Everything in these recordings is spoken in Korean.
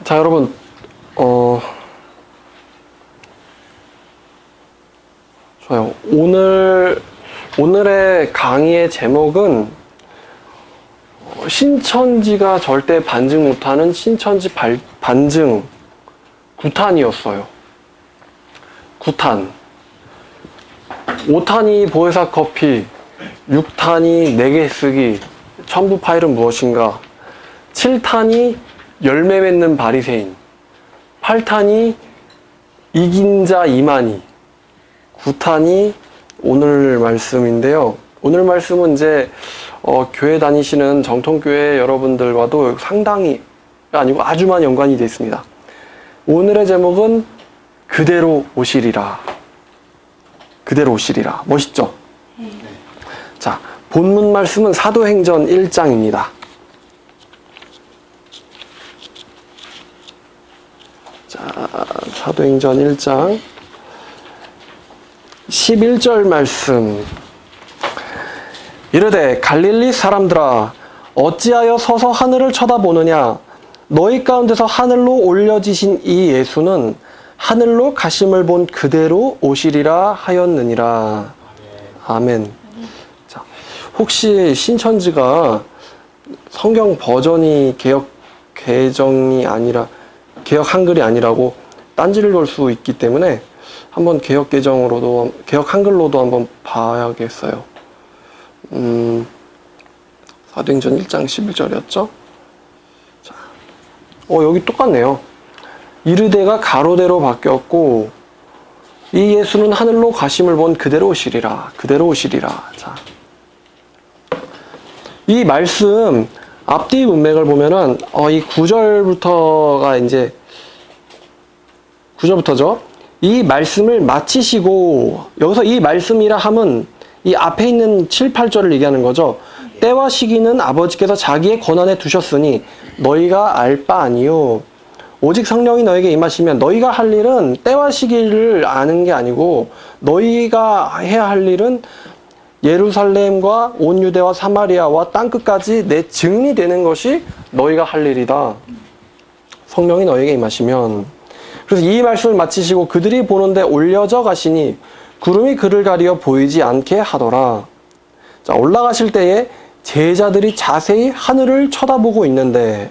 자, 여러분, 좋아요. 오늘의 강의의 제목은 신천지가 절대 반증 못하는 신천지 반증 구탄이었어요. 구탄. 5탄이 보혜사 커피, 6탄이 내게 쓰기, 첨부 파일은 무엇인가, 7탄이 열매 맺는 바리새인, 8탄이 이긴 자 이만희, 9탄이 오늘 말씀인데요. 오늘 말씀은 이제 교회 다니시는 정통교회 여러분들과도 상당히 아니고 아주 많이 연관이 되어 있습니다. 오늘의 제목은 그대로 오시리라. 그대로 오시리라. 멋있죠? 네. 자, 본문 말씀은 사도행전 1장입니다. 자, 사도행전 1장 11절 말씀. 이르되 갈릴리 사람들아, 어찌하여 서서 하늘을 쳐다보느냐? 너희 가운데서 하늘로 올려지신 이 예수는 하늘로 가심을 본 그대로 오시리라 하였느니라. 아멘. 자, 혹시 신천지가 성경 버전이 개혁 한글이 아니라고 딴지를 걸 수 있기 때문에 한번 개혁 한글로도 한번 봐야겠어요. 사도행전 1장 11절이었죠? 자, 여기 똑같네요. 이르되가 가로대로 바뀌었고, 이 예수는 하늘로 가심을 본 그대로 오시리라. 그대로 오시리라. 자, 이 말씀 앞뒤 문맥을 보면은 이 9절부터가 이제 9절부터죠. 이 말씀을 마치시고, 여기서 이 말씀이라 함은 이 앞에 있는 7, 8절을 얘기하는 거죠. 때와 시기는 아버지께서 자기의 권한에 두셨으니 너희가 알 바 아니요. 오직 성령이 너에게 임하시면 너희가 할 일은 때와 시기를 아는 게 아니고 너희가 해야 할 일은 예루살렘과 온 유대와 사마리아와 땅끝까지 내 증인이 되는 것이 너희가 할 일이다. 성령이 너에게 임하시면. 그래서 이 말씀을 마치시고 그들이 보는데 올려져 가시니 구름이 그를 가리어 보이지 않게 하더라. 자, 올라가실 때에 제자들이 자세히 하늘을 쳐다보고 있는데,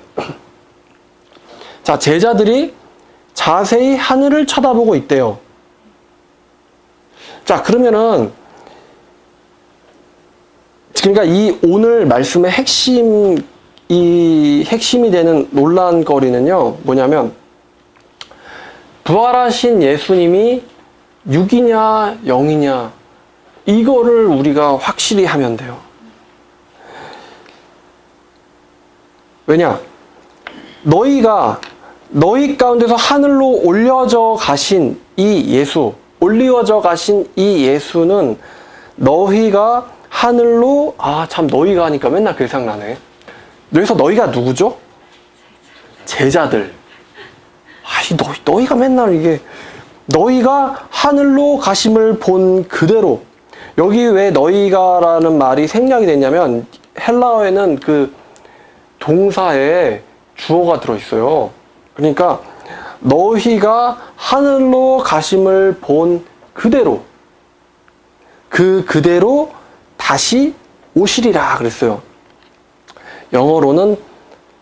자, 제자들이 자세히 하늘을 쳐다보고 있대요. 자, 그러면은, 그러니까 이 오늘 말씀의 핵심이 되는 논란거리는요, 뭐냐면, 부활하신 예수님이 6이냐 0이냐 이거를 우리가 확실히 하면 돼요. 왜냐? 너희 가운데서 하늘로 올려져 가신 이 예수는 너희가 하늘로, 참 너희가 하니까 맨날 그 생각나네. 여기서 너희가 누구죠? 제자들. 너희가 맨날 이게, 너희가 하늘로 가심을 본 그대로. 여기 왜 너희가라는 말이 생략이 됐냐면 헬라어에는 그 동사에 주어가 들어있어요. 그러니까 너희가 하늘로 가심을 본 그대로, 그대로 다시 오시리라 그랬어요. 영어로는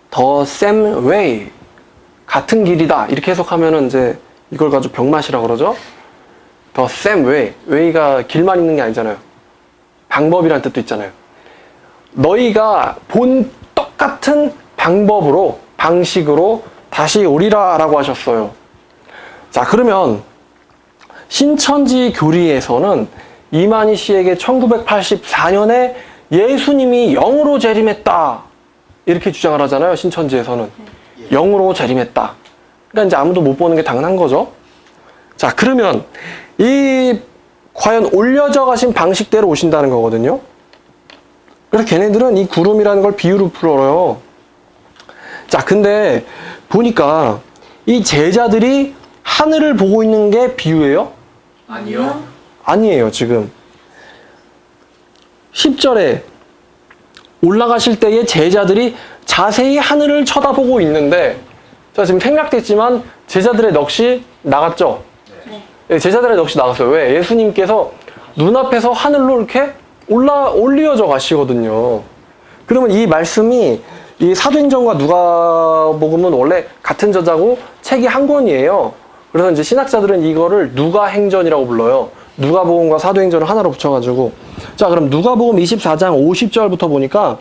the same way, 같은 길이다 이렇게 해석하면은 이제 이걸 가지고 병맛이라고 그러죠. The same way. way가 길만 있는 게 아니잖아요. 방법이란 뜻도 있잖아요. 너희가 본 똑같은 방식으로 다시 오리라 라고 하셨어요. 자, 그러면 신천지 교리에서는 이만희 씨에게 1984년에 예수님이 영으로 재림했다 이렇게 주장을 하잖아요. 신천지에서는 영으로 재림했다. 그러니까 이제 아무도 못 보는 게 당연한 거죠. 자, 그러면 과연 올려져 가신 방식대로 오신다는 거거든요. 그래서 걔네들은 이 구름이라는 걸 비유로 풀어요. 자, 근데 보니까 이 제자들이 하늘을 보고 있는 게 비유예요? 아니요. 아니에요, 지금. 10절에 올라가실 때에 제자들이 자세히 하늘을 쳐다보고 있는데 자, 지금 생략됐지만 제자들의 넋이 나갔죠? 네. 제자들의 넋이 나갔어요. 왜? 예수님께서 눈앞에서 하늘로 이렇게 올리어져 가시거든요. 그러면 이 말씀이 이 사도행전과 누가복음은 원래 같은 저자고 책이 한 권이에요. 그래서 이제 신학자들은 이거를 누가행전이라고 불러요. 누가복음과 사도행전을 하나로 붙여가지고. 자, 그럼 누가복음 24장 50절부터 보니까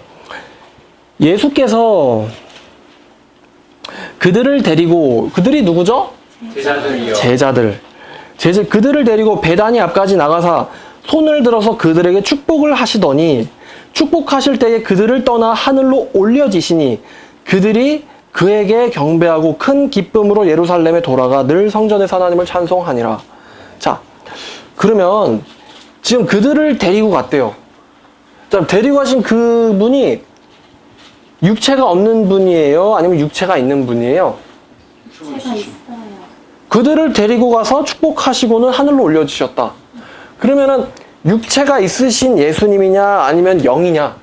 예수께서 그들을 데리고, 그들이 누구죠? 제자들이요. 그들을 데리고 베다니 앞까지 나가사 손을 들어서 그들에게 축복을 하시더니 축복하실 때에 그들을 떠나 하늘로 올려지시니 그들이 그에게 경배하고 큰 기쁨으로 예루살렘에 돌아가 늘 성전에서 하나님을 찬송하니라. 자, 그러면 지금 그들을 데리고 갔대요. 자, 데리고 가신 그분이 육체가 없는 분이에요? 아니면 육체가 있는 분이에요? 육체가 있어요. 그들을 데리고 가서 축복하시고는 하늘로 올려주셨다. 그러면은 육체가 있으신 예수님이냐 아니면 영이냐?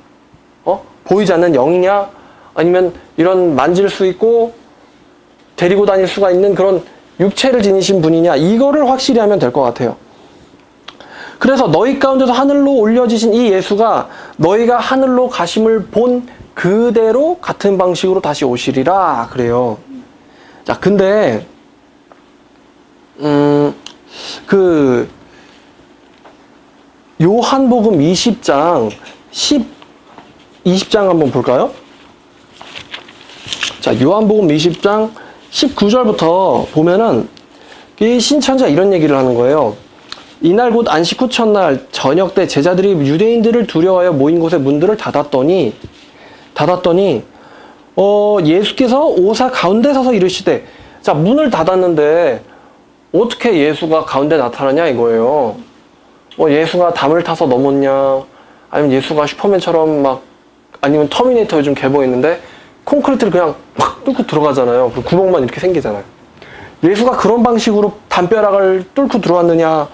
보이지 않는 영이냐? 아니면 이런 만질 수 있고 데리고 다닐 수가 있는 그런 육체를 지니신 분이냐? 이거를 확실히 하면 될 것 같아요. 그래서 너희 가운데서 하늘로 올려지신 이 예수가 너희가 하늘로 가심을 본 그대로 같은 방식으로 다시 오시리라 그래요. 자, 근데 요한복음 20장 20장 한번 볼까요? 자, 요한복음 20장 19절부터 보면은 이 신천지가 이런 얘기를 하는 거예요. 이날 곧 안식 후 첫날 저녁 때 제자들이 유대인들을 두려워하여 모인 곳의 문들을 닫았더니 예수께서 오사 가운데 서서 이르시되, 자, 문을 닫았는데 어떻게 예수가 가운데 나타나냐 이거예요. 예수가 담을 타서 넘었냐, 아니면 예수가 슈퍼맨처럼 막, 아니면 터미네이터 요즘 개봉했는데 콘크리트를 그냥 막 뚫고 들어가잖아요. 그 구멍만 이렇게 생기잖아요. 예수가 그런 방식으로 담벼락을 뚫고 들어왔느냐?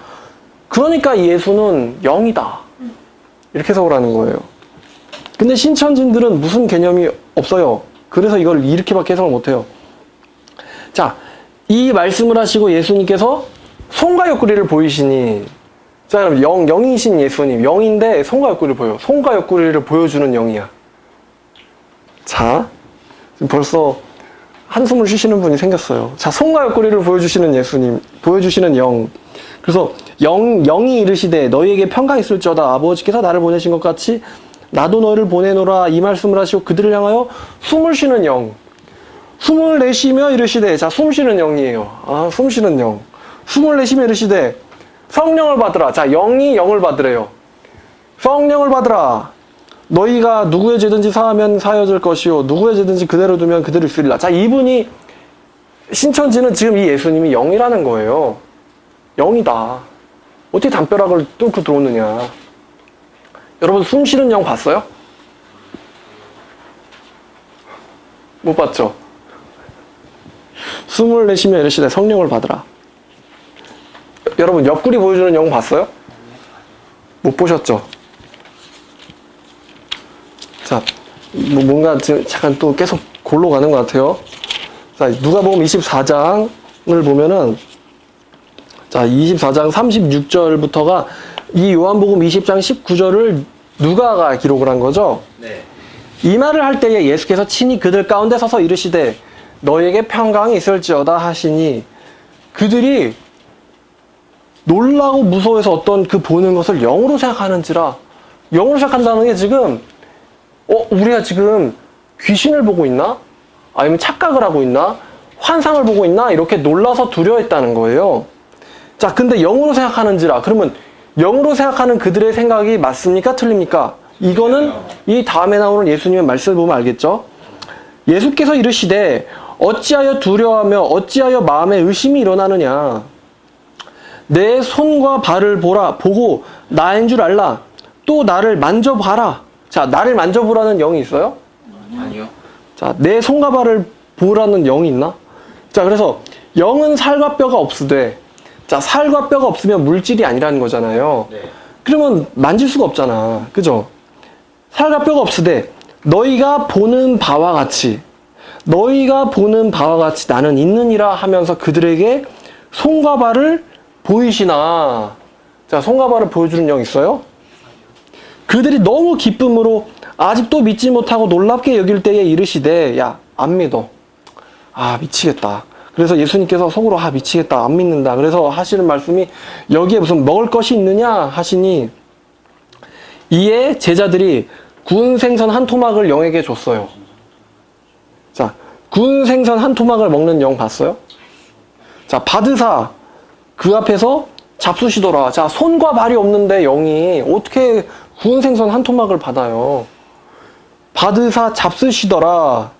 그러니까 예수는 영이다. 이렇게 해석을 거예요. 근데 신천진들은 무슨 개념이 없어요. 그래서 이걸 이렇게밖에 해석을 못해요. 자, 이 말씀을 하시고 예수님께서 손과 옆구리를 보이시니, 자, 그럼 영이신 예수님, 영인데 손과 옆구리를 보여요. 손과 옆구리를 보여주는 영이야. 자, 지금 벌써 한숨을 쉬시는 분이 생겼어요. 자, 손과 옆구리를 보여주시는 예수님, 보여주시는 영. 그래서 영이 이르시되 너희에게 평강 있을지어다. 아버지께서 나를 보내신 것 같이 나도 너희를 보내노라. 이 말씀을 하시고 그들을 향하여 숨을 쉬는 영. 숨을 내쉬며 이르시되, 자, 숨 쉬는 영이에요. 숨 쉬는 영. 숨을 내쉬며 이르시되 성령을 받으라. 자, 영이 영을 받으래요. 성령을 받으라. 너희가 누구의 죄든지 사하면 사여질 것이요 누구의 죄든지 그대로 두면 그대로 있으리라. 자, 이분이, 신천지는 지금 이 예수님이 영이라는 거예요. 영이다. 어떻게 담벼락을 뚫고 들어오느냐. 여러분, 숨 쉬는 영 봤어요? 못 봤죠? 숨을 내쉬며 이르시되 성령을 받으라. 여러분, 옆구리 보여주는 영 봤어요? 못 보셨죠? 자, 뭔가 지금 잠깐 또 계속 골로 가는 것 같아요. 자, 누가복음 24장을 보면은, 자, 24장 36절부터가 이 요한복음 20장 19절을 누가가 기록을 한 거죠? 네. 이 말을 할 때에 예수께서 친히 그들 가운데 서서 이르시되 너희에게 평강이 있을지어다 하시니, 그들이 놀라고 무서워해서 어떤 그 보는 것을 영으로 생각하는지라. 영으로 생각한다는 게 지금 우리가 지금 귀신을 보고 있나? 아니면 착각을 하고 있나? 환상을 보고 있나? 이렇게 놀라서 두려워했다는 거예요. 자, 근데 영으로 생각하는지라. 그러면 영으로 생각하는 그들의 생각이 맞습니까? 틀립니까? 이거는 이 다음에 나오는 예수님의 말씀을 보면 알겠죠? 예수께서 이르시되 어찌하여 두려워하며 어찌하여 마음에 의심이 일어나느냐. 내 손과 발을 보고 나인 줄 알라. 또 나를 만져봐라. 자, 나를 만져보라는 영이 있어요? 아니요. 자, 내 손과 발을 보라는 영이 있나? 자, 그래서 영은 살과 뼈가 없으되, 자, 살과 뼈가 없으면 물질이 아니라는 거잖아요. 네. 그러면 만질 수가 없잖아. 그죠? 살과 뼈가 없으되 너희가 보는 바와 같이 너희가 보는 바와 같이 나는 있느니라 하면서 그들에게 손과 발을 보이시나. 자, 손과 발을 보여주는 영 있어요? 그들이 너무 기쁨으로 아직도 믿지 못하고 놀랍게 여길 때에 이르시되, 야, 안 믿어. 아, 미치겠다. 그래서 예수님께서 속으로, 아, 미치겠다. 안 믿는다. 그래서 하시는 말씀이, 여기에 무슨 먹을 것이 있느냐 하시니, 이에 제자들이 구운 생선 한 토막을 영에게 줬어요. 자, 구운 생선 한 토막을 먹는 영 봤어요? 자, 받으사 그 앞에서 잡수시더라. 자, 손과 발이 없는데 영이 어떻게 구운 생선 한 토막을 받아요? 받으사 잡수시더라.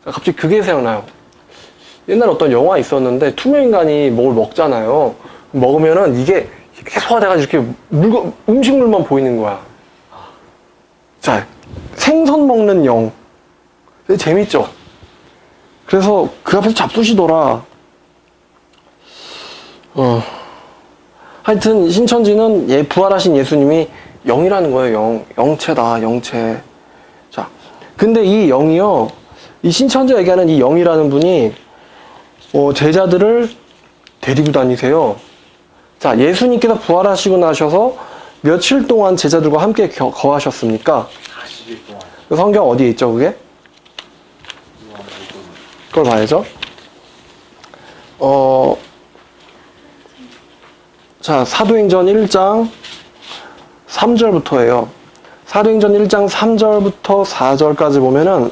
자, 갑자기 그게 생각나요. 옛날에 어떤 영화 있었는데 투명인간이 뭘 먹잖아요. 먹으면은 이게 소화돼가지고 이렇게 음식물만 보이는 거야. 자, 생선 먹는 영. 되게 재밌죠? 그래서 그 앞에서 잡수시더라. 하여튼 신천지는 부활하신 예수님이 영이라는 거예요. 영체다. 영체. 자, 근데 이 영이요, 이 신천지가 얘기하는 이 영이라는 분이 제자들을 데리고 다니세요. 자, 예수님께서 부활하시고 나셔서 며칠 동안 제자들과 함께 거하셨습니까? 40일 동안. 그 성경 어디에 있죠, 그게? 그걸 봐야죠. 자, 사도행전 1장 3절부터예요. 사도행전 1장 3절부터 4절까지 보면은,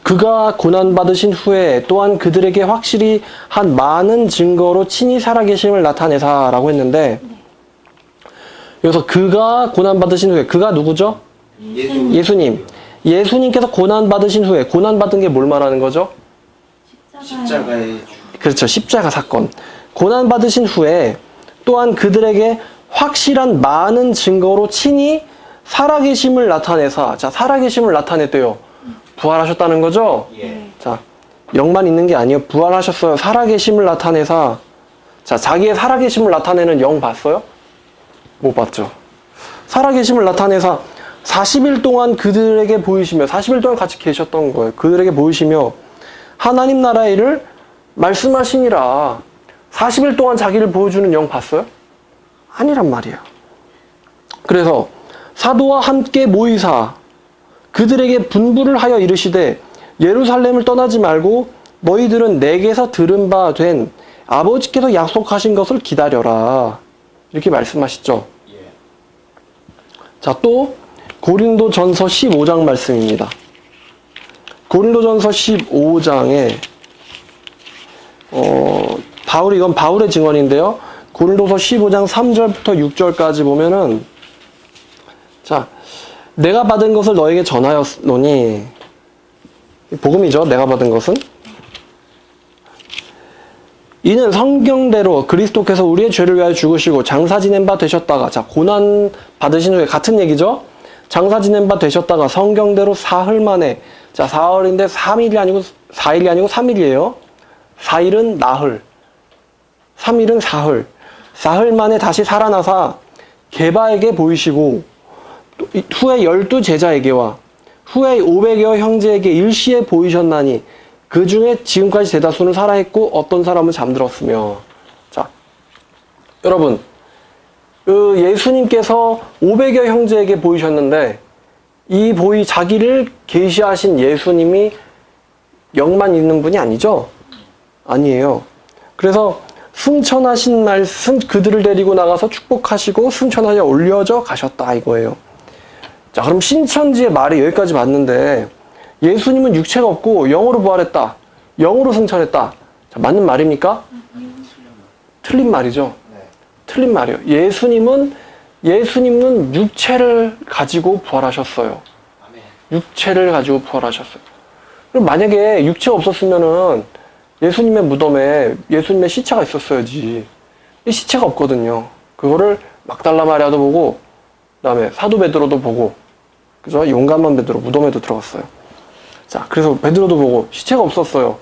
그가 고난받으신 후에 또한 그들에게 확실히 한 많은 증거로 친히 살아계심을 나타내사라고 했는데, 여기서 그가 고난받으신 후에, 그가 누구죠? 예수님. 예수님께서 고난받으신 후에, 고난받은 게 뭘 말하는 거죠? 십자가의 그렇죠. 십자가 사건. 고난받으신 후에 또한 그들에게 확실한 많은 증거로 친히 살아계심을 나타내사. 자, 살아계심을 나타냈대요. 부활하셨다는 거죠? 예. 자, 영만 있는 게 아니에요. 부활하셨어요. 살아계심을 나타내사. 자, 자기의 살아계심을 나타내는 영 봤어요? 못 봤죠. 살아계심을 나타내사 40일 동안 그들에게 보이시며, 40일 동안 같이 계셨던 거예요. 그들에게 보이시며 하나님 나라의 일을 말씀하시니라. 40일 동안 자기를 보여주는 영 봤어요? 아니란 말이에요. 그래서 사도와 함께 모이사 그들에게 분부를 하여 이르시되, 예루살렘을 떠나지 말고 너희들은 내게서 들은 바 된 아버지께서 약속하신 것을 기다려라. 이렇게 말씀하시죠. 예. 자, 또 고린도전서 15장 말씀입니다. 고린도전서 15장에 이건 바울의 증언인데요. 고린도서 15장 3절부터 6절까지 보면은, 자, 내가 받은 것을 너에게 전하였노니, 복음이죠. 내가 받은 것은. 이는 성경대로 그리스도께서 우리의 죄를 위하여 죽으시고 장사 지낸 바 되셨다가, 자, 고난 받으신 후에 같은 얘기죠. 장사 지낸 바 되셨다가 성경대로 사흘 만에, 자, 사흘인데 3일이 아니고 4일이 아니고 3일이에요. 4일은 나흘, 3일은 사흘. 사흘 만에 다시 살아나사 게바에게 보이시고, 후에 12 제자에게와 후에 500여 형제에게 일시에 보이셨나니, 그 중에 지금까지 대다수는 살아있고 어떤 사람은 잠들었으며. 자, 여러분, 예수님께서 500여 형제에게 보이셨는데, 이 자기를 계시하신 예수님이 영만 있는 분이 아니죠? 아니에요. 그래서 승천하신 날, 그들을 데리고 나가서 축복하시고 승천하여 올려져 가셨다 이거예요. 자, 그럼 신천지의 말이 여기까지 맞는데, 예수님은 육체가 없고 영으로 부활했다, 영으로 승천했다. 자, 맞는 말입니까? 틀린 말이죠. 틀린 말이에요. 예수님은 육체를 가지고 부활하셨어요. 육체를 가지고 부활하셨어요. 그럼 만약에 육체가 없었으면은 예수님의 무덤에 예수님의 시체가 있었어야지. 이 시체가 없거든요. 그거를 막달라 마리아도 보고, 그다음에 사도 베드로도 보고, 그죠? 용감한 베드로 무덤에도 들어갔어요. 자, 그래서 베드로도 보고 시체가 없었어요.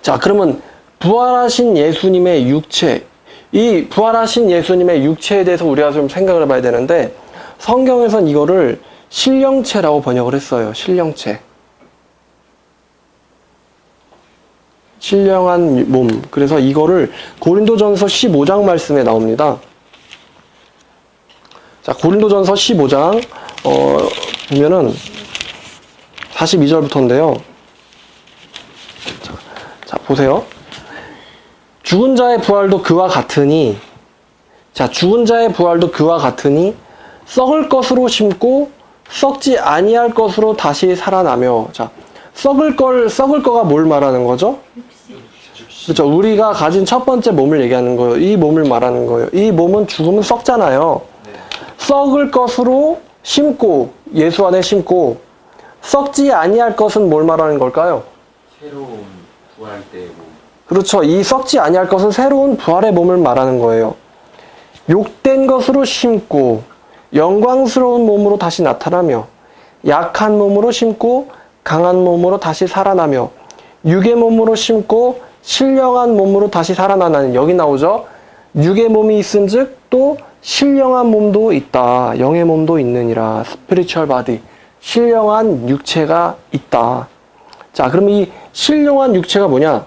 자, 그러면 부활하신 예수님의 육체, 이 부활하신 예수님의 육체에 대해서 우리가 좀 생각을 해봐야 되는데, 성경에선 이거를 신령체라고 번역을 했어요. 신령체. 신령한 몸. 그래서 이거를 고린도전서 15장 말씀에 나옵니다. 자, 고린도전서 15장 보면은 42절부터인데요. 자, 보세요. 죽은 자의 부활도 그와 같으니, 자, 죽은 자의 부활도 그와 같으니 썩을 것으로 심고 썩지 아니할 것으로 다시 살아나며. 자, 썩을 거가 뭘 말하는 거죠? 그렇죠. 우리가 가진 첫 번째 몸을 얘기하는 거예요. 이 몸을 말하는 거예요. 이 몸은 죽으면 썩잖아요. 썩을 것으로 심고, 예수 안에 심고, 썩지 아니할 것은 뭘 말하는 걸까요? 새로운 부활 때의 몸. 그렇죠. 이 썩지 아니할 것은 새로운 부활의 몸을 말하는 거예요. 욕된 것으로 심고 영광스러운 몸으로 다시 나타나며, 약한 몸으로 심고 강한 몸으로 다시 살아나며, 육의 몸으로 심고 신령한 몸으로 다시 살아나는. 여기 나오죠. 육의 몸이 있은즉 또 신령한 몸도 있다. 영의 몸도 있느니라. 스피리추얼 바디. 신령한 육체가 있다. 자, 그럼 이 신령한 육체가 뭐냐?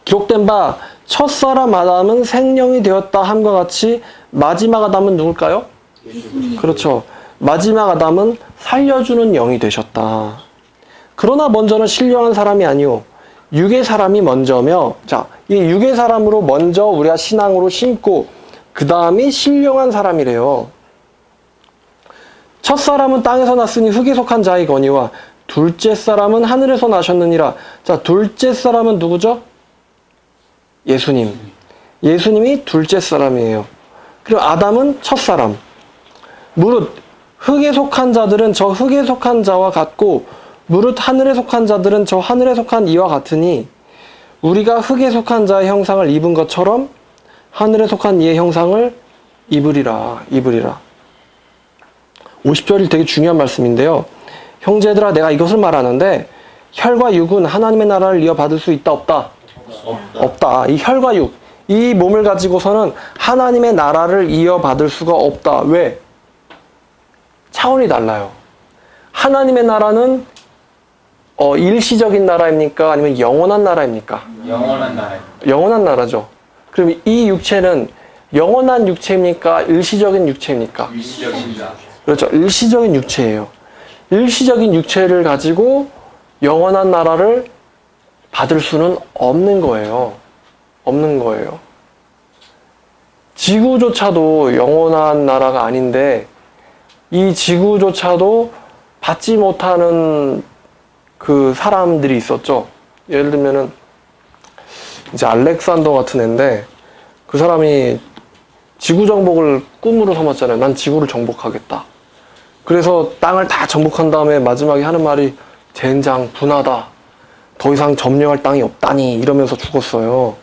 기록된 바 첫사람 아담은 생령이 되었다 함과 같이 마지막 아담은 누굴까요? 그렇죠. 마지막 아담은 살려주는 영이 되셨다. 그러나 먼저는 신령한 사람이 아니오, 육의 사람이 먼저며, 자, 이 육의 사람으로 먼저 우리가 신앙으로 심고 그 다음이 신령한 사람이래요. 첫 사람은 땅에서 났으니 흙에 속한 자이거니와 둘째 사람은 하늘에서 나셨느니라. 자, 둘째 사람은 누구죠? 예수님. 예수님이 둘째 사람이에요. 그리고 아담은 첫 사람. 무릇 흙에 속한 자들은 저 흙에 속한 자와 같고 무릇 하늘에 속한 자들은 저 하늘에 속한 이와 같으니 우리가 흙에 속한 자의 형상을 입은 것처럼 하늘에 속한 이의 형상을 입으리라. 50절이 되게 중요한 말씀인데요. 형제들아, 내가 이것을 말하는데 혈과 육은 하나님의 나라를 이어받을 수 있다 없다? 없다. 이 혈과 육, 이 몸을 가지고서는 하나님의 나라를 이어받을 수가 없다. 왜? 차원이 달라요. 하나님의 나라는 일시적인 나라입니까? 아니면 영원한 나라입니까? 영원한 나라. 영원한 나라죠. 그럼 이 육체는 영원한 육체입니까? 일시적인 육체입니까? 일시적입니다. 그렇죠. 일시적인 육체예요. 일시적인 육체를 가지고 영원한 나라를 받을 수는 없는 거예요. 없는 거예요. 지구조차도 영원한 나라가 아닌데 이 지구조차도 받지 못하는 그 사람들이 있었죠. 예를 들면은 이제 알렉산더 같은 애인데 그 사람이 지구 정복을 꿈으로 삼았잖아요. 난 지구를 정복하겠다. 그래서 땅을 다 정복한 다음에 마지막에 하는 말이 젠장 분하다. 더 이상 점령할 땅이 없다니 이러면서 죽었어요.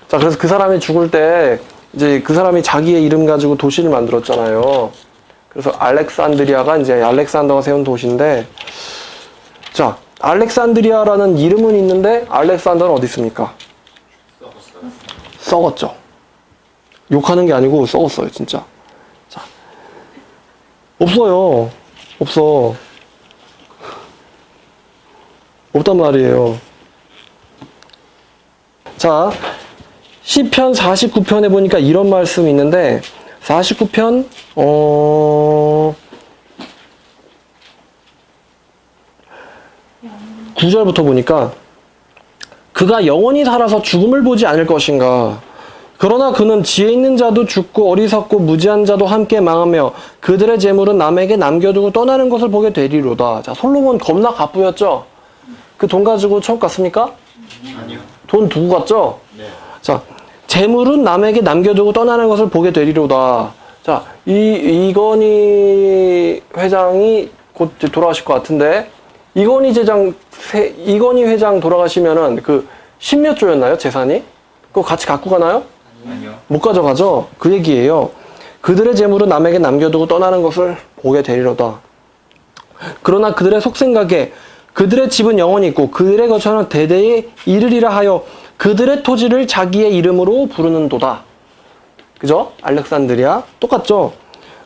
자, 그래서 그 사람이 죽을 때 이제 그 사람이 자기의 이름 가지고 도시를 만들었잖아요. 그래서 알렉산드리아가 이제 알렉산더가 세운 도시인데, 자, 알렉산드리아라는 이름은 있는데 알렉산더는 어디 있습니까? 썩었죠. 욕하는 게 아니고 썩었어요, 진짜. 자, 없어요. 없어. 없단 말이에요. 자, 시편 49편에 보니까 이런 말씀이 있는데 49편 9절부터 보니까 그가 영원히 살아서 죽음을 보지 않을 것인가. 그러나 그는 지혜 있는 자도 죽고 어리석고 무지한 자도 함께 망하며 그들의 재물은 남에게 남겨두고 떠나는 것을 보게 되리로다. 자, 솔로몬 겁나 가쁘였죠? 그 돈 가지고 천국 갔습니까? 아니요. 돈 두고 갔죠? 네. 자, 재물은 남에게 남겨두고 떠나는 것을 보게 되리로다. 자, 이건희 회장이 곧 이제 돌아가실 것 같은데, 이건희 회장 돌아가시면은 그 10몇 조였나요? 재산이? 그거 같이 갖고 가나요? 아니요. 못 가져가죠? 그 얘기예요. 그들의 재물은 남에게 남겨두고 떠나는 것을 보게 되리로다. 그러나 그들의 속생각에 그들의 집은 영원히 있고 그들의 거처는 대대에 이르리라 하여 그들의 토지를 자기의 이름으로 부르는도다. 그죠? 알렉산드리아 똑같죠?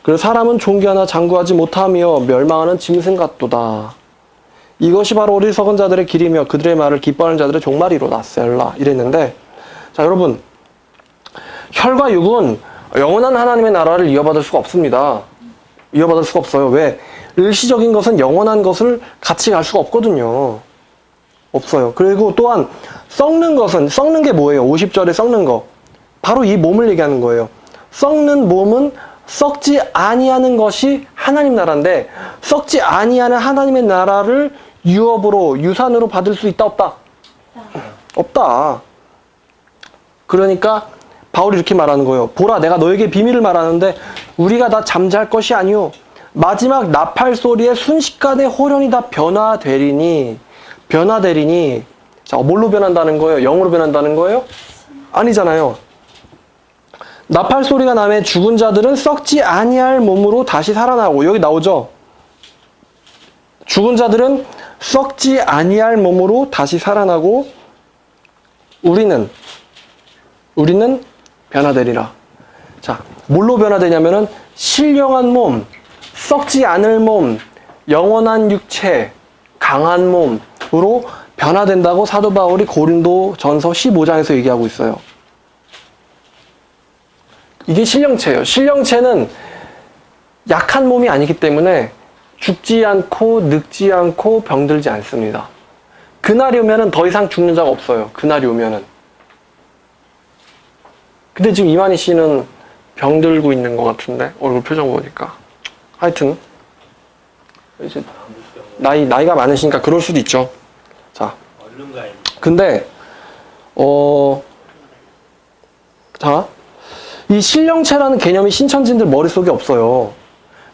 그래서 사람은 존귀하나 장구하지 못하며 멸망하는 짐승 같도다. 이것이 바로 어리석은 자들의 길이며 그들의 말을 기뻐하는 자들의 종말이로다. 셀라. 이랬는데, 자, 여러분, 혈과 육은 영원한 하나님의 나라를 이어받을 수가 없습니다. 이어받을 수가 없어요. 왜? 일시적인 것은 영원한 것을 같이 갈 수가 없거든요. 없어요. 그리고 또한 썩는 것은, 썩는 게 뭐예요? 50절에 썩는 거. 바로 이 몸을 얘기하는 거예요. 썩는 몸은 썩지 아니하는 것이 하나님 나라인데, 썩지 아니하는 하나님의 나라를 유업으로, 유산으로 받을 수 있다, 없다? 없다. 그러니까 바울이 이렇게 말하는 거예요. 보라, 내가 너에게 비밀을 말하는데 우리가 다 잠잘 것이 아니오. 마지막 나팔 소리에 순식간에 호련이 다 변화되리니. 자, 뭘로 변한다는 거예요? 영으로 변한다는 거예요? 아니잖아요. 나팔 소리가 나면 죽은 자들은 썩지 아니할 몸으로 다시 살아나고, 여기 나오죠? 죽은 자들은 썩지 아니할 몸으로 다시 살아나고, 우리는 변화되리라. 자, 뭘로 변화되냐면은 신령한 몸, 썩지 않을 몸, 영원한 육체, 강한 몸으로 변화된다고 사도 바울이 고린도전서 15장에서 얘기하고 있어요. 이게 신령체예요. 신령체는 약한 몸이 아니기 때문에 죽지 않고 늙지 않고 병들지 않습니다. 그날이 오면은 더 이상 죽는 자가 없어요. 그날이 오면은. 근데 지금 이만희 씨는 병들고 있는 것 같은데, 얼굴 표정 보니까. 하여튼 이제 나이가 많으시니까 그럴 수도 있죠. 자, 근데 자, 이 신령체라는 개념이 신천지인들 머릿속에 없어요.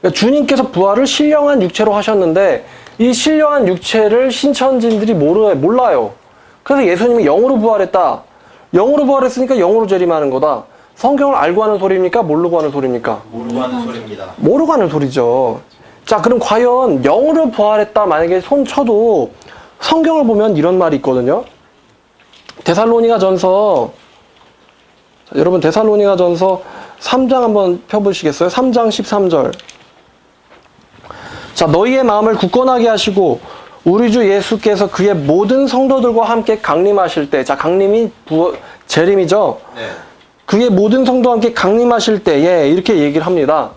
그러니까 주님께서 부활을 신령한 육체로 하셨는데 이 신령한 육체를 신천지인들이 몰라요. 그래서 예수님이 영으로 부활했다. 영으로 부활했으니까 영으로 재림하는 거다. 성경을 알고 하는 소리입니까? 모르고 하는 소리입니까? 모르고 하는 소리입니다. 모르고 하는 소리죠. 자, 그럼 과연 영으로 부활했다 만약에 손 쳐도 성경을 보면 이런 말이 있거든요. 데살로니가전서, 여러분 데살로니가전서 3장 한번 펴보시겠어요? 3장 13절. 자, 너희의 마음을 굳건하게 하시고 우리 주 예수께서 그의 모든 성도들과 함께 강림하실 때, 자, 강림이 재림이죠. 네. 그의 모든 성도와 함께 강림하실 때에 이렇게 얘기를 합니다.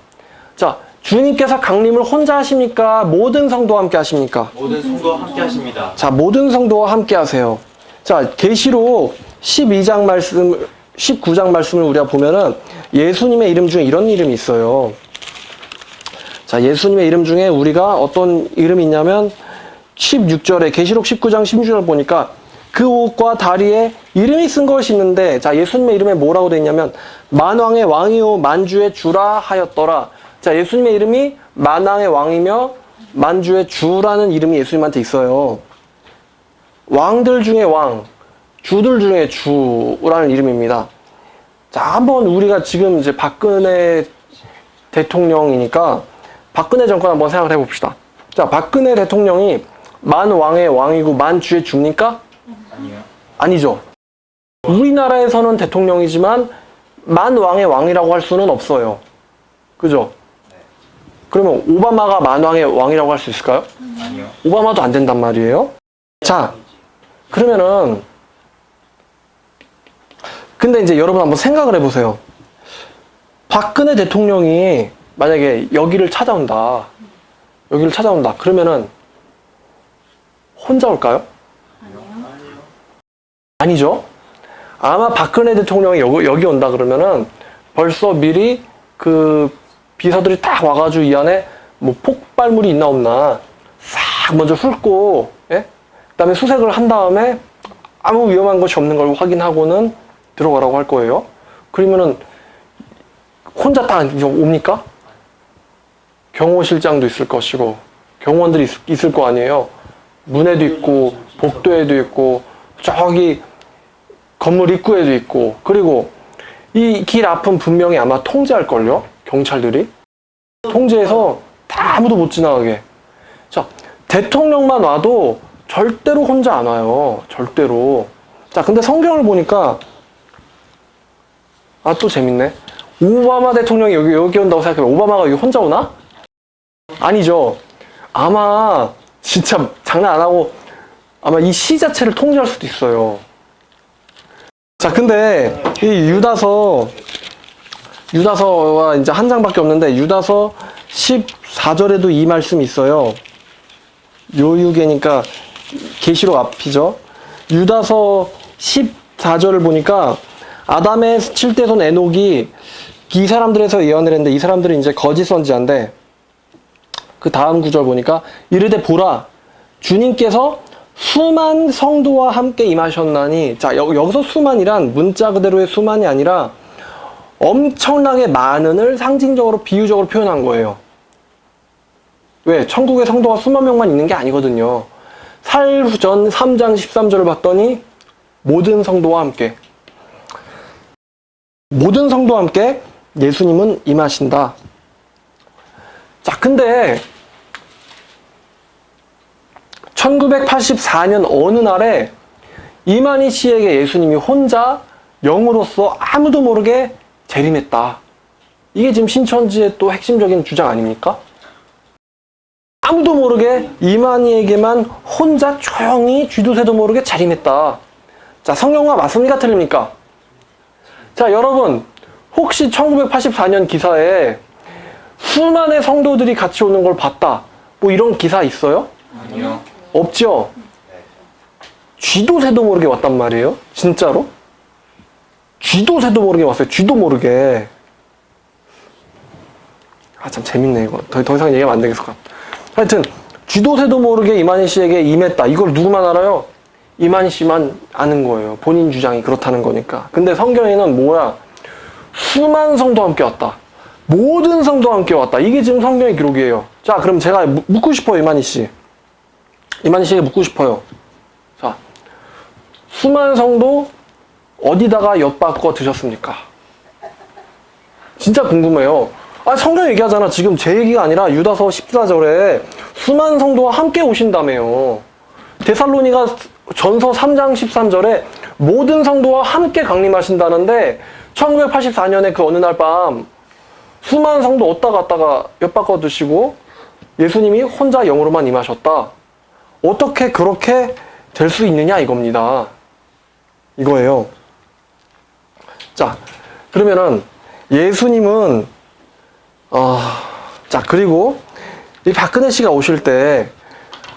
자, 주님께서 강림을 혼자 하십니까? 모든 성도와 함께 하십니까? 모든 성도와 함께 하십니다. 자, 모든 성도와 함께 하세요. 자, 계시록 12장 말씀, 19장 말씀을 우리가 보면은 예수님의 이름 중에 이런 이름이 있어요. 자, 예수님의 이름 중에 우리가 어떤 이름이 있냐면 16절에 계시록 19장 16절 보니까 그 옷과 다리에 이름이 쓴 것이 있는데, 자, 예수님의 이름에 뭐라고 되어 있냐면 만왕의 왕이요 만주의 주라 하였더라. 자, 예수님의 이름이 만왕의 왕이며 만주의 주라는 이름이 예수님한테 있어요. 왕들 중에 왕, 주들 중에 주라는 이름입니다. 자, 한번 우리가 지금 이제 박근혜 대통령이니까 박근혜 정권 한번 생각을 해봅시다. 자, 박근혜 대통령이 만왕의 왕이고 만주의 주입니까? 아니요. 아니죠. 우리나라에서는 대통령이지만 만왕의 왕이라고 할 수는 없어요. 그죠? 그러면 오바마가 만왕의 왕이라고 할 수 있을까요? 아니요. 오바마도 안 된단 말이에요. 자, 그러면은 근데 이제 여러분 한번 생각을 해보세요. 박근혜 대통령이 만약에 여기를 찾아온다. 그러면은 혼자 올까요? 아니죠. 아마 박근혜 대통령이 여기 온다 그러면은 벌써 미리 그 비서들이 딱 와가지고 이 안에 뭐 폭발물이 있나 없나 싹 먼저 훑고, 예? 그다음에 수색을 한 다음에 아무 위험한 것이 없는 걸 확인하고는 들어가라고 할 거예요. 그러면은 혼자 딱 옵니까? 경호실장도 있을 것이고 경호원들이 있을 거 아니에요. 문에도 있고 복도에도 있고 저기 건물 입구에도 있고, 그리고 이 길 앞은 분명히 아마 통제할걸요? 경찰들이 통제해서 다 아무도 못 지나가게. 자, 대통령만 와도 절대로 혼자 안 와요. 절대로. 자, 근데 성경을 보니까 또 재밌네. 오바마 대통령이 여기 온다고 생각해요. 오바마가 여기 혼자 오나? 아니죠. 아마 진짜 장난 안 하고 아마 이 시 자체를 통제할 수도 있어요. 자, 근데 이 유다서가 이제 한 장밖에 없는데 유다서 14절에도 이 말씀이 있어요. 요유계니까 계시록 앞이죠. 유다서 14절을 보니까 아담의 7대손 에녹이 이 사람들에서 예언을 했는데 이 사람들은 이제 거짓 선지자인데 그 다음 구절 보니까 이르되 보라 주님께서 수만 성도와 함께 임하셨나니 자 여기서 수만이란 문자 그대로의 수만이 아니라 엄청나게 많은을 상징적으로 비유적으로 표현한 거예요. 왜? 천국의 성도가 수만 명만 있는 게 아니거든요. 살전 3장 13절을 봤더니 모든 성도와 함께 예수님은 임하신다. 자, 근데 1984년 어느 날에 이만희 씨에게 예수님이 혼자 영으로서 아무도 모르게 재림했다. 이게 지금 신천지의 또 핵심적인 주장 아닙니까? 아무도 모르게 이만희에게만 혼자 조용히 쥐도새도 모르게 재림했다. 자, 성경과 맞습니까? 틀립니까? 자, 여러분 혹시 1984년 기사에 수많은 성도들이 같이 오는 걸 봤다. 뭐 이런 기사 있어요? 아니요. 없죠? 쥐도새도 모르게 왔단 말이에요? 진짜로? 쥐도새도 모르게 왔어요. 쥐도 모르게. 아, 참 재밌네 이거. 더 이상 얘기하면 안 되겠을 것 같아. 하여튼 쥐도새도 모르게 이만희 씨에게 임했다. 이걸 누구만 알아요? 이만희 씨만 아는 거예요. 본인 주장이 그렇다는 거니까. 근데 성경에는 뭐야? 수만 성도와 함께 왔다. 모든 성도와 함께 왔다. 이게 지금 성경의 기록이에요. 자, 그럼 제가 묻고 싶어요, 이만희 씨. 이만희 씨에게 묻고 싶어요. 자, 수만 성도 어디다가 엿바꿔 드셨습니까? 진짜 궁금해요. 아, 성경 얘기하잖아. 지금 제 얘기가 아니라 유다서 14절에 수만 성도와 함께 오신다며요. 데살로니가 전서 3장 13절에 모든 성도와 함께 강림하신다는데 1984년에 그 어느 날 밤 수만 성도 어디다 갔다가 엿바꿔 드시고 예수님이 혼자 영으로만 임하셨다. 어떻게 그렇게 될 수 있느냐 이겁니다. 이거예요. 자, 그러면은 예수님은 자, 그리고 이 박근혜 씨가 오실 때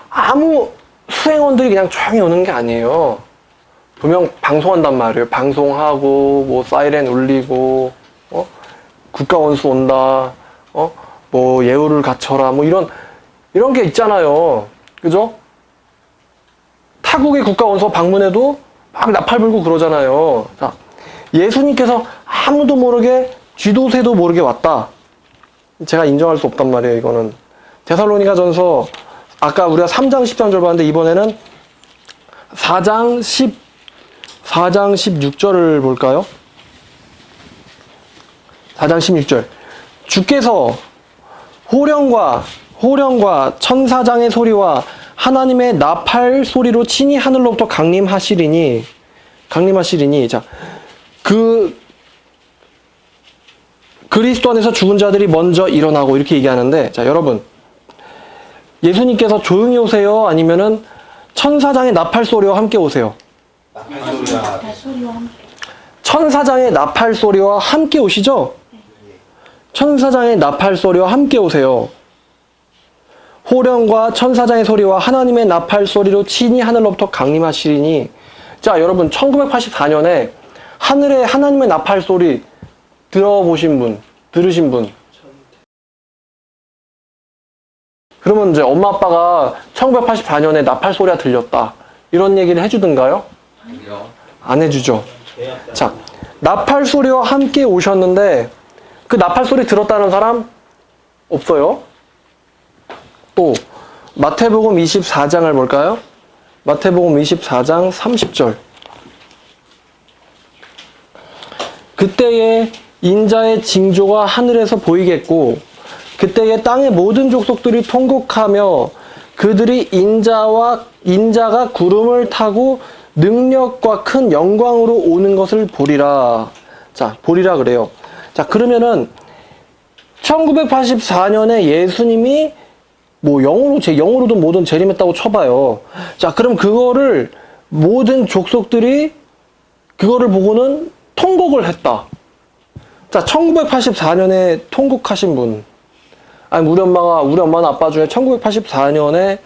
아무 수행원들이 그냥 조용히 오는 게 아니에요. 분명 방송한단 말이에요. 방송하고 뭐 사이렌 울리고 국가원수 온다. 뭐 예우를 갖춰라. 뭐 이런 게 있잖아요. 그죠? 타국의 국가원수 방문해도 막 나팔 불고 그러잖아요. 자, 예수님께서 아무도 모르게 쥐도새도 모르게 왔다. 제가 인정할 수 없단 말이에요. 이거는 데살로니가 전서 아까 우리가 3장 13절 봤는데 이번에는 4장 16절을 볼까요? 4장 16절 주께서 호령과 천사장의 소리와 하나님의 나팔 소리로 친히 하늘로부터 강림하시리니 자, 그리스도 안에서 죽은 자들이 먼저 일어나고 이렇게 얘기하는데 자, 여러분 예수님께서 조용히 오세요? 아니면은 천사장의 나팔 소리와 함께 오세요? 천사장의 나팔 소리와 함께 오시죠? 천사장의 나팔 소리와 함께 오세요. 호령과 천사장의 소리와 하나님의 나팔 소리로 친히 하늘로부터 강림하시리니 자, 여러분 1984년에 하늘에 하나님의 나팔 소리 들으신 분 그러면 이제 엄마 아빠가 1984년에 나팔 소리가 들렸다 이런 얘기를 해주든가요? 아니요. 안 해주죠. 자, 나팔 소리와 함께 오셨는데 그 나팔 소리 들었다는 사람 없어요? 또 마태복음 24장을 볼까요? 마태복음 24장 30절 그때에 인자의 징조가 하늘에서 보이겠고 그때에 땅의 모든 족속들이 통곡하며 그들이 인자가 구름을 타고 능력과 큰 영광으로 오는 것을 보리라. 자, 보리라 그래요. 자, 그러면은 1984년에 예수님이 뭐 영으로든 뭐든 재림했다고 쳐봐요. 자, 그럼 그거를 모든 족속들이 그거를 보고는 통곡을 했다. 자, 1984년에 통곡하신 분. 아니, 우리 엄마나 아빠 중에 1984년에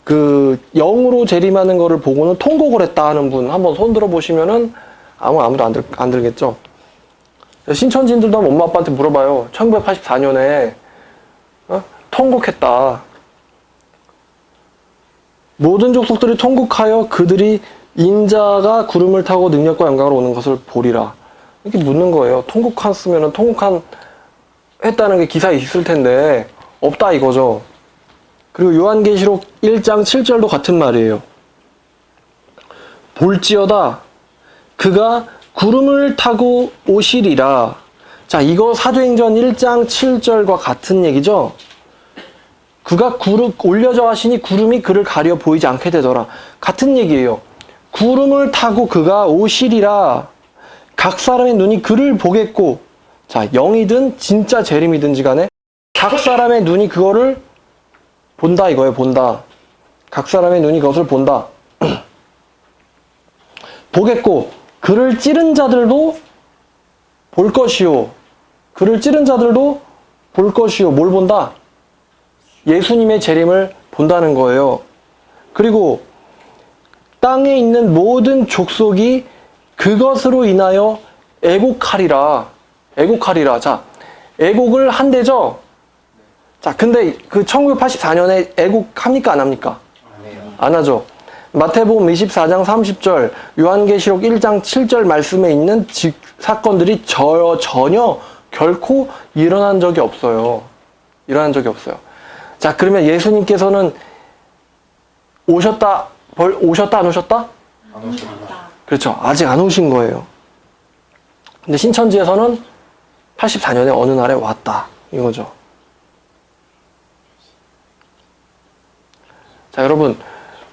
그 영으로 재림하는 거를 보고는 통곡을 했다 하는 분 한번 손 들어 보시면은 아무도 안 들겠죠. 신천지인들도 한번 엄마 아빠한테 물어봐요. 1984년에 통곡했다. 모든 족속들이 통곡하여 그들이 인자가 구름을 타고 능력과 영광으로 오는 것을 보리라. 이렇게 묻는 거예요. 통곡했으면은 했다는 게 기사에 있을 텐데 없다 이거죠. 그리고 요한계시록 1장 7절도 같은 말이에요. 볼지어다 그가 구름을 타고 오시리라. 자, 이거 사도행전 1장 7절과 같은 얘기죠. 그가 올려져 하시니 구름이 그를 가려 보이지 않게 되더라. 같은 얘기예요. 구름을 타고 그가 오시리라. 각 사람의 눈이 그를 보겠고, 자, 영이든 진짜 재림이든지 간에 각 사람의 눈이 그거를 본다 이거예요. 본다. 각 사람의 눈이 그것을 본다. 보겠고 그를 찌른 자들도 볼 것이요. 그를 찌른 자들도 볼 것이요. 뭘 본다? 예수님의 재림을 본다는 거예요. 그리고 땅에 있는 모든 족속이 그것으로 인하여 애곡하리라. 애곡하리라. 자, 애곡을 한대죠. 자, 근데 그 1984년에 애곡합니까? 안 합니까? 안 하죠. 마태복음 24장 30절, 요한계시록 1장 7절 말씀에 있는 사건들이 전혀 결코 일어난 적이 없어요. 일어난 적이 없어요. 자, 그러면 예수님께서는 오셨다 안 오셨다? 안 오십니다. 그렇죠. 아직 안 오신 거예요. 근데 신천지에서는 84년에 어느 날에 왔다. 이거죠. 자, 여러분,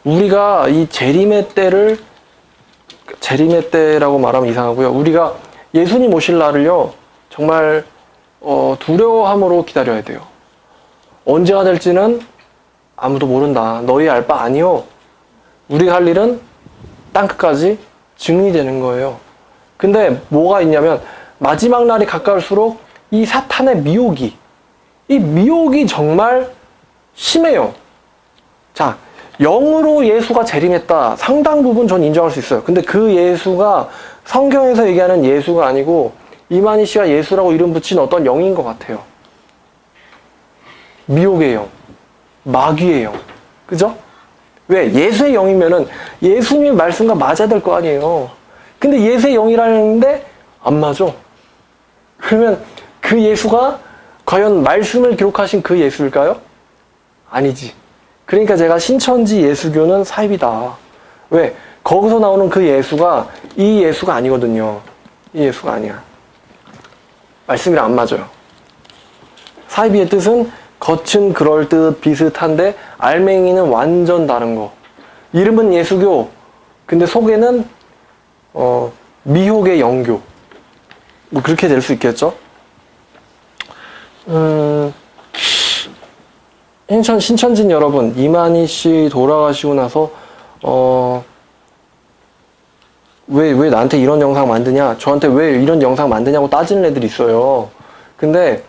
우리가 이 재림의 때라고 말하면 이상하고요. 우리가 예수님 오실 날을요, 정말 두려워함으로 기다려야 돼요. 언제가 될지는 아무도 모른다. 너희 알 바 아니요. 우리가 할 일은 땅끝까지 증인이 되는 거예요. 근데 뭐가 있냐면 마지막 날이 가까울수록 이 사탄의 이 미혹이 정말 심해요. 자, 영으로 예수가 재림했다. 상당 부분 전 인정할 수 있어요. 근데 그 예수가 성경에서 얘기하는 예수가 아니고 이만희 씨가 예수라고 이름 붙인 어떤 영인 것 같아요. 미혹의 영, 마귀의 영. 그죠? 왜? 예수의 영이면은 예수님의 말씀과 맞아야 될 거 아니에요. 근데 예수의 영이라는데 안 맞아. 그러면 그 예수가 과연 말씀을 기록하신 그 예수일까요? 아니지. 그러니까 제가 신천지 예수교는 사입이다. 왜? 거기서 나오는 그 예수가 이 예수가 아니거든요. 이 예수가 아니야. 말씀이랑 안 맞아요. 사이비의 뜻은 겉은 그럴듯 비슷한데 알맹이는 완전 다른 거. 이름은 예수교. 근데 속에는 미혹의 영교. 뭐 그렇게 될 수 있겠죠? 신천진 여러분, 이만희 씨 돌아가시고 나서 왜 나한테 이런 영상 만드냐? 저한테 왜 이런 영상 만드냐고 따지는 애들이 있어요. 근데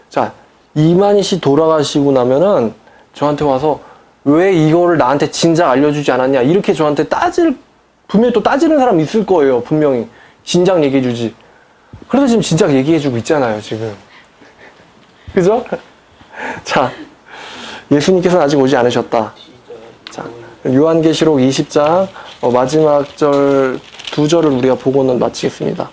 자, 이만희 씨 돌아가시고 나면은 저한테 와서 왜 이거를 나한테 진작 알려주지 않았냐? 이렇게 저한테 분명히 또 따지는 사람 있을 거예요. 분명히. 진작 얘기해주지. 그래서 지금 진작 얘기해주고 있잖아요, 지금. 그죠? 자, 예수님께서는 아직 오지 않으셨다. 자, 요한계시록 20장 마지막 두 절을 우리가 보고는 마치겠습니다.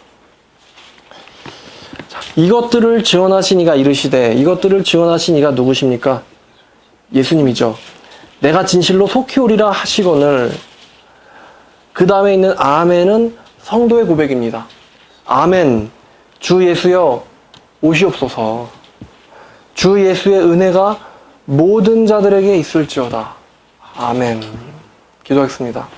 자, 이것들을 증언하신 이가 이르시되, 이것들을 증언하신 이가 누구십니까? 예수님이죠. 내가 진실로 속히 오리라 하시거늘. 그 다음에 있는 아멘은 성도의 고백입니다. 아멘. 주 예수여 오시옵소서. 주 예수의 은혜가 모든 자들에게 있을지어다. 아멘. 기도하겠습니다.